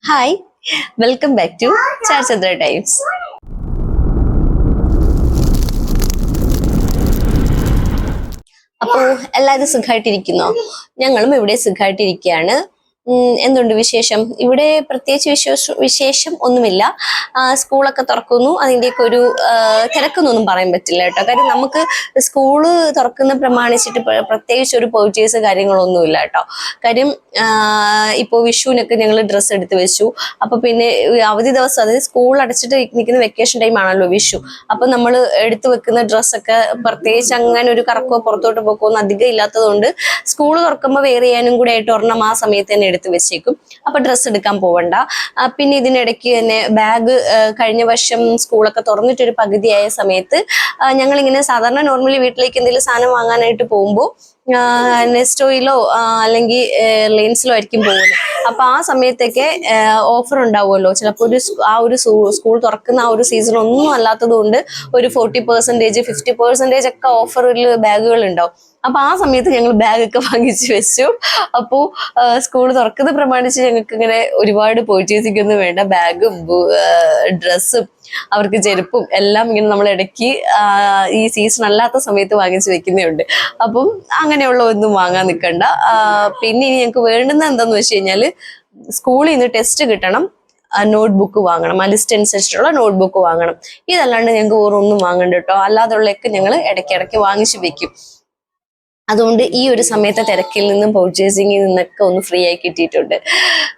Hi, welcome back to Charchandra times. അപ്പോ എല്ലാവരും സുഖമായിട്ടിരിക്കുന്നോ? ഞങ്ങളും ഇവിടെ സുഖമായിട്ടിരിക്കുകയാണ്. എന്തുണ്ട് വിശേഷം? ഇവിടെ പ്രത്യേകിച്ച് വിശേഷം ഒന്നുമില്ല. സ്കൂളൊക്കെ തുറക്കുന്നു, അതിൻ്റെയൊക്കെ ഒരു തിരക്കൊന്നും പറയാൻ പറ്റില്ല കേട്ടോ. കാര്യം നമുക്ക് സ്കൂള് തുറക്കുന്ന പ്രമാണിച്ചിട്ട് പ്രത്യേകിച്ച് ഒരു പർച്ചേസ് കാര്യങ്ങളൊന്നുമില്ല കേട്ടോ. കാര്യം ഇപ്പോൾ വിഷുവിനൊക്കെ ഞങ്ങൾ ഡ്രസ്സ് എടുത്ത് വെച്ചു. അപ്പൊ പിന്നെ അവധി ദിവസം, അതായത് സ്കൂൾ അടച്ചിട്ട് നിൽക്കുന്ന വെക്കേഷൻ ടൈം ആണല്ലോ വിഷു. അപ്പൊ നമ്മൾ എടുത്തു വെക്കുന്ന ഡ്രസ്സൊക്കെ പ്രത്യേകിച്ച് അങ്ങനെ ഒരു കറക്കോ പുറത്തോട്ട് പോക്കോ ഒന്നും അധികം ഇല്ലാത്തതുകൊണ്ട് സ്കൂൾ തുറക്കുമ്പോൾ വെയർ ചെയ്യാനും കൂടെ ആയിട്ട് ഒരെണ്ണം ആ സമയത്ത് തന്നെ എടുത്ത് വെച്ചേക്കും. അപ്പൊ ഡ്രസ്സ് എടുക്കാൻ പോവണ്ട. പിന്നെ ഇതിനിടയ്ക്ക് തന്നെ ബാഗ് കഴിഞ്ഞ വർഷം സ്കൂളൊക്കെ തുറന്നിട്ടൊരു പകുതിയായ സമയത്ത് ഞങ്ങളിങ്ങനെ സാധാരണ നോർമലി വീട്ടിലേക്ക് എന്തെങ്കിലും സാധനം വാങ്ങാനായിട്ട് പോകുമ്പോൾ നെസ്റ്റോയിലോ അല്ലെങ്കിൽ റിലയൻസിലോ ആയിരിക്കും പോകുന്നത്. അപ്പൊ ആ സമയത്തൊക്കെ ഓഫർ ഉണ്ടാവുമല്ലോ. ചിലപ്പോൾ ഒരു സ്കൂൾ തുറക്കുന്ന ആ ഒരു സീസൺ ഒന്നും അല്ലാത്തത് കൊണ്ട് ഒരു 40%, 50% ഒക്കെ ഓഫറിൽ ബാഗുകൾ ഉണ്ടാവും. അപ്പൊ ആ സമയത്ത് ഞങ്ങൾ ബാഗൊക്കെ വാങ്ങിച്ചു വെച്ചു. അപ്പോ സ്കൂൾ തുറക്കുന്നത് പ്രമാണിച്ച് ഞങ്ങൾക്ക് ഇങ്ങനെ ഒരുപാട് പർച്ചേസിംഗ് ഒന്നും വേണ്ട. ബാഗും ഡ്രസ്സും അവർക്ക് ചെരുപ്പും എല്ലാം ഇങ്ങനെ നമ്മൾ ഇടയ്ക്ക് ഈ സീസൺ അല്ലാത്ത സമയത്ത് വാങ്ങിച്ചു വെക്കുന്നേ ഉണ്ട്. അപ്പം അങ്ങനെയുള്ള ഒന്നും വാങ്ങാൻ നിൽക്കണ്ട. പിന്നെ ഇനി ഞങ്ങൾക്ക് വേണ്ടുന്ന എന്താന്ന് വെച്ച് കഴിഞ്ഞാല് സ്കൂളിൽ നിന്ന് ടെസ്റ്റ് കിട്ടണം, നോട്ട്ബുക്ക് വാങ്ങണം, ആ ലിസ്റ്റ് അനുസരിച്ചിട്ടുള്ള നോട്ട്ബുക്ക് വാങ്ങണം. ഇതല്ലാണ്ട് ഞങ്ങൾക്ക് വേറൊന്നും വാങ്ങണ്ട കേട്ടോ. അല്ലാതുള്ളതൊക്കെ ഞങ്ങൾ ഇടയ്ക്കിടയ്ക്ക് വാങ്ങിച്ചു വെക്കും. അതുകൊണ്ട് ഈ ഒരു സമയത്തെ തിരക്കിൽ നിന്നും പർച്ചേസിങ്ങിൽ നിന്നൊക്കെ ഒന്ന് ഫ്രീ ആയി കിട്ടിയിട്ടുണ്ട്.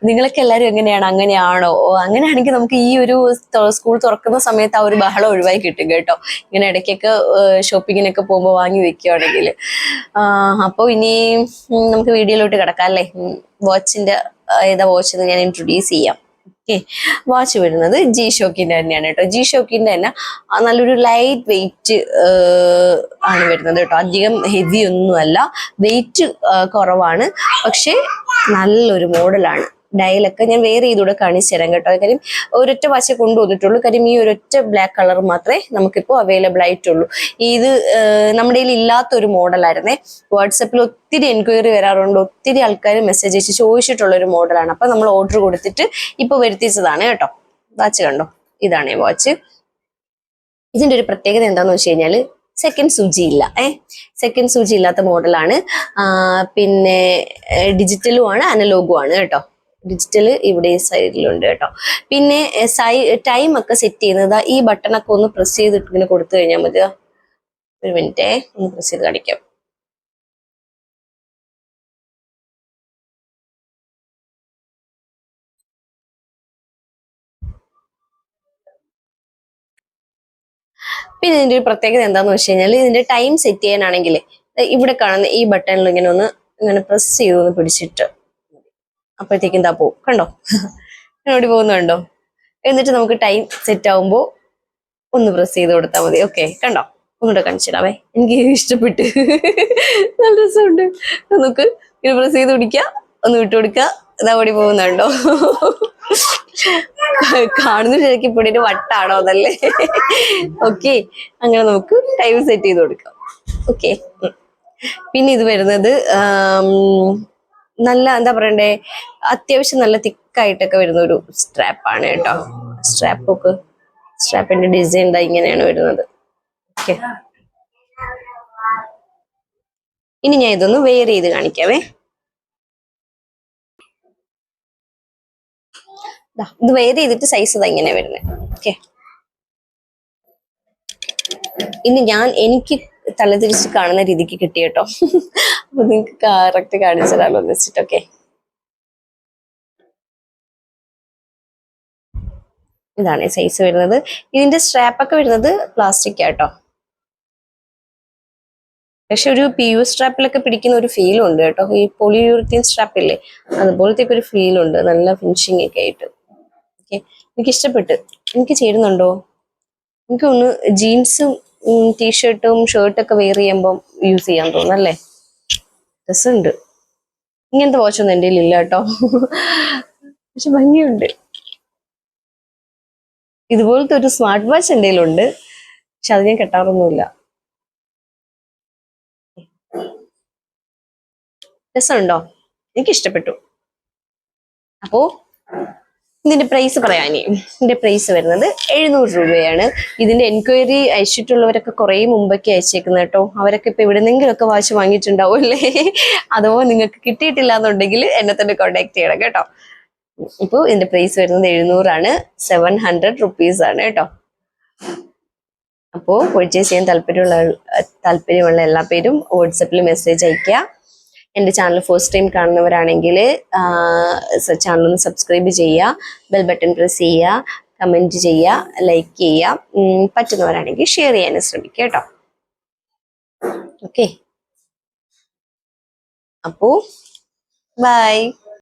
നിങ്ങളൊക്കെ എല്ലാവരും എങ്ങനെയാണ്? അങ്ങനെയാണോ? അങ്ങനെയാണെങ്കിൽ നമുക്ക് ഈ ഒരു സ്കൂൾ തുറക്കുന്ന സമയത്ത് ആ ഒരു ബഹളം ഒഴിവായി കിട്ടും കേട്ടോ. ഇങ്ങനെ ഇടയ്ക്കൊക്കെ ഷോപ്പിങ്ങിനൊക്കെ പോകുമ്പോൾ വാങ്ങി വെക്കുകയാണെങ്കിൽ. അപ്പോൾ ഇനി നമുക്ക് വീഡിയോയിലോട്ട് കിടക്കാം അല്ലേ. വാച്ചിന്റെ ഏതാ വാച്ച് ഞാൻ ഇൻട്രൊഡ്യൂസ് ചെയ്യാം. ഓക്കെ, വാച്ച് വരുന്നത് ജി ഷോക്കിന്റെ തന്നെയാണ് കേട്ടോ. ജി ഷോക്കിന്റെ തന്നെ നല്ലൊരു ലൈറ്റ് വെയിറ്റ് ആണ് വരുന്നത് കേട്ടോ. അധികം ഹെവി ഒന്നുമല്ല, വെയിറ്റ് കുറവാണ്, പക്ഷെ നല്ലൊരു മോഡലാണ്. ഡയലൊക്കെ ഞാൻ വേറെ ചെയ്തുകൂടെ കാണിച്ചു തരാം കേട്ടോ. കാര്യം ഒരൊറ്റ വാച്ചേ കൊണ്ടുവന്നിട്ടുള്ളൂ. കാര്യം ഈ ഒരൊറ്റ ബ്ലാക്ക് കളർ മാത്രമേ നമുക്കിപ്പോൾ അവൈലബിൾ ആയിട്ടുള്ളൂ. ഇത് നമ്മുടെ കയ്യിൽ ഇല്ലാത്തൊരു മോഡലായിരുന്നേ. വാട്സപ്പിൽ ഒത്തിരി എൻക്വയറി വരാറുണ്ട്, ഒത്തിരി ആൾക്കാർ മെസ്സേജ് അയച്ച് ചോദിച്ചിട്ടുള്ള ഒരു മോഡലാണ്. അപ്പൊ നമ്മൾ ഓർഡർ കൊടുത്തിട്ട് ഇപ്പൊ വരുത്തിച്ചതാണ് കേട്ടോ. വാച്ച് കണ്ടോ, ഇതാണ് വാച്ച്. ഇതിന്റെ ഒരു പ്രത്യേകത എന്താന്ന് വെച്ച് കഴിഞ്ഞാല് സെക്കൻഡ് സൂചി ഇല്ല. സെക്കൻഡ് സൂചി ഇല്ലാത്ത മോഡലാണ്. പിന്നെ ഡിജിറ്റലും ആണ് അനലോഗും ആണ് കേട്ടോ. ഡിജിറ്റൽ ഇവിടെ സൈഡിലുണ്ട് കേട്ടോ. പിന്നെ ടൈം ഒക്കെ സെറ്റ് ചെയ്യുന്നത് ഈ ബട്ടണൊക്കെ ഒന്ന് പ്രസ് ചെയ്തിട്ട് ഇങ്ങനെ കൊടുത്തു കഴിഞ്ഞാൽ മതി. ഒരു മിനിറ്റേ, ഒന്ന് പ്രസ് ചെയ്ത് കാണിക്കാം. പിന്നെ ഇതിന്റെ ഒരു പ്രത്യേകത എന്താന്ന് വെച്ച് കഴിഞ്ഞാൽ ഇതിന്റെ ടൈം സെറ്റ് ചെയ്യാനാണെങ്കിൽ ഇവിടെ കാണുന്ന ഈ ബട്ടണിൽ ഇങ്ങനെ പ്രസ് ചെയ്തൊന്ന് പിടിച്ചിട്ട് അപ്പോഴത്തേക്കും എന്താ പോവും കണ്ടോ. ഓടി പോകുന്നുണ്ടോ? എന്നിട്ട് നമുക്ക് ടൈം സെറ്റ് ആവുമ്പോൾ ഒന്ന് പ്രസ് ചെയ്ത് കൊടുത്താൽ മതി. ഓക്കെ, കണ്ടോ? ഒന്നുകൂടെ കാണിച്ചിടാവേ, എനിക്ക് ഇഷ്ടപ്പെട്ട്. നല്ല രസമുണ്ട്. നമുക്ക് ഇങ്ങനെ പ്രസ് ചെയ്ത് പിടിക്കുക, ഒന്ന് വിട്ടു കൊടുക്കുക, ഇതാ ഓടി പോകുന്നുണ്ടോ? കാണുന്ന ശരിക്കും പൊടിയുടെ വട്ടാണോ അതല്ലേ? ഓക്കെ, അങ്ങനെ നമുക്ക് ടൈം സെറ്റ് ചെയ്ത് കൊടുക്കാം. ഓക്കെ, പിന്നെ ഇത് വരുന്നത് നല്ല എന്താ പറയണ്ടേ, അത്യാവശ്യം നല്ല തിക്കായിട്ടൊക്കെ വരുന്ന ഒരു സ്ട്രാപ്പാണ് കേട്ടോ. സ്ട്രാപ്പിന്റെ ഡിസൈൻ ഇതാ ഇങ്ങനെയാണ് വരുന്നത്. ഓക്കെ, ഇനി ഞാൻ ഇതൊന്ന് വെയർ ചെയ്ത് കാണിക്കാവേ. ഇത് വെയർ ചെയ്തിട്ട് സൈസ് ഇതാ ഇങ്ങനെ വരുന്നത്. ഓക്കെ, ഇനി എനിക്ക് തലതിരിച്ച് കാണുന്ന രീതിക്ക് കിട്ടി കേട്ടോ. അപ്പൊ നിങ്ങൾക്ക് കറക്റ്റ് കാണിച്ചതാണോ എന്ന് വെച്ചിട്ട്. ഓക്കെ, ഇതാണ് സൈസ് വരുന്നത്. ഇതിന്റെ സ്ട്രാപ്പൊക്കെ വരുന്നത് പ്ലാസ്റ്റിക് ആട്ടോ. പക്ഷെ ഒരു PU സ്ട്രാപ്പിലൊക്കെ പിടിക്കുന്ന ഒരു ഫീലും ഉണ്ട് കേട്ടോ. ഈ പോളിയൂറിത്തീൻ സ്ട്രാപ്പില്ലേ, അതുപോലത്തെ ഒരു ഫീലുണ്ട്, നല്ല ഫിനിഷിംഗ് ഒക്കെ ആയിട്ട്. ഓക്കെ, എനിക്ക് ഇഷ്ടപ്പെട്ട്. എനിക്ക് ചേരുന്നുണ്ടോ? എനിക്ക് ഒന്ന് ജീൻസും ടീഷർട്ടും ഷർട്ടൊക്കെ വെയർ ചെയ്യുമ്പോൾ യൂസ് ചെയ്യാൻ തോന്നുന്നു അല്ലേ. രസമുണ്ട്. ഇങ്ങനത്തെ വാച്ചൊന്നും എൻ്റെ ഇല്ല കേട്ടോ. പക്ഷെ ഭംഗിയുണ്ട്. ഇതുപോലത്തെ ഒരു സ്മാർട്ട് വാച്ച് എൻ്റെ കയ്യിലുണ്ട്, പക്ഷെ അത് ഞാൻ കെട്ടാറൊന്നുമില്ല. രസമുണ്ടോ? എനിക്ക് ഇഷ്ടപ്പെട്ടു. അപ്പോ ഇതിന്റെ പ്രൈസ് പറയാനേ, ഇതിന്റെ പ്രൈസ് വരുന്നത് 700 രൂപയാണ്. ഇതിന്റെ എൻക്വയറി അയച്ചിട്ടുള്ളവരൊക്കെ കുറെ മുമ്പൊക്കെ അയച്ചേക്കുന്നത് കേട്ടോ. അവരൊക്കെ ഇപ്പൊ എവിടെന്നെങ്കിലുമൊക്കെ വാച്ച് വാങ്ങിയിട്ടുണ്ടാവും അല്ലേ. അഥവാ നിങ്ങൾക്ക് കിട്ടിയിട്ടില്ല എന്നുണ്ടെങ്കിൽ എന്നെ തന്നെ കോണ്ടാക്ട് ചെയ്യണം കേട്ടോ. ഇപ്പോൾ ഇതിന്റെ പ്രൈസ് വരുന്നത് 700 ആണ്, 700 റുപ്പീസ് ആണ് കേട്ടോ. അപ്പോൾ പർച്ചേസ് ചെയ്യാൻ താല്പര്യമുള്ള എല്ലാ പേരും വാട്സപ്പിൽ മെസ്സേജ് അയക്കുക. എൻ്റെ ചാനൽ ഫസ്റ്റ് ടൈം കാണുന്നവരാണെങ്കിൽ ചാനൽ ഒന്ന് സബ്സ്ക്രൈബ് ചെയ്യുക, ബെൽ ബട്ടൺ പ്രസ് ചെയ്യുക, കമൻറ്റ് ചെയ്യുക, ലൈക്ക് ചെയ്യുക, പറ്റുന്നവരാണെങ്കിൽ ഷെയർ ചെയ്യാനും ശ്രമിക്കുക കേട്ടോ. ഓക്കെ, അപ്പോൾ ബൈ.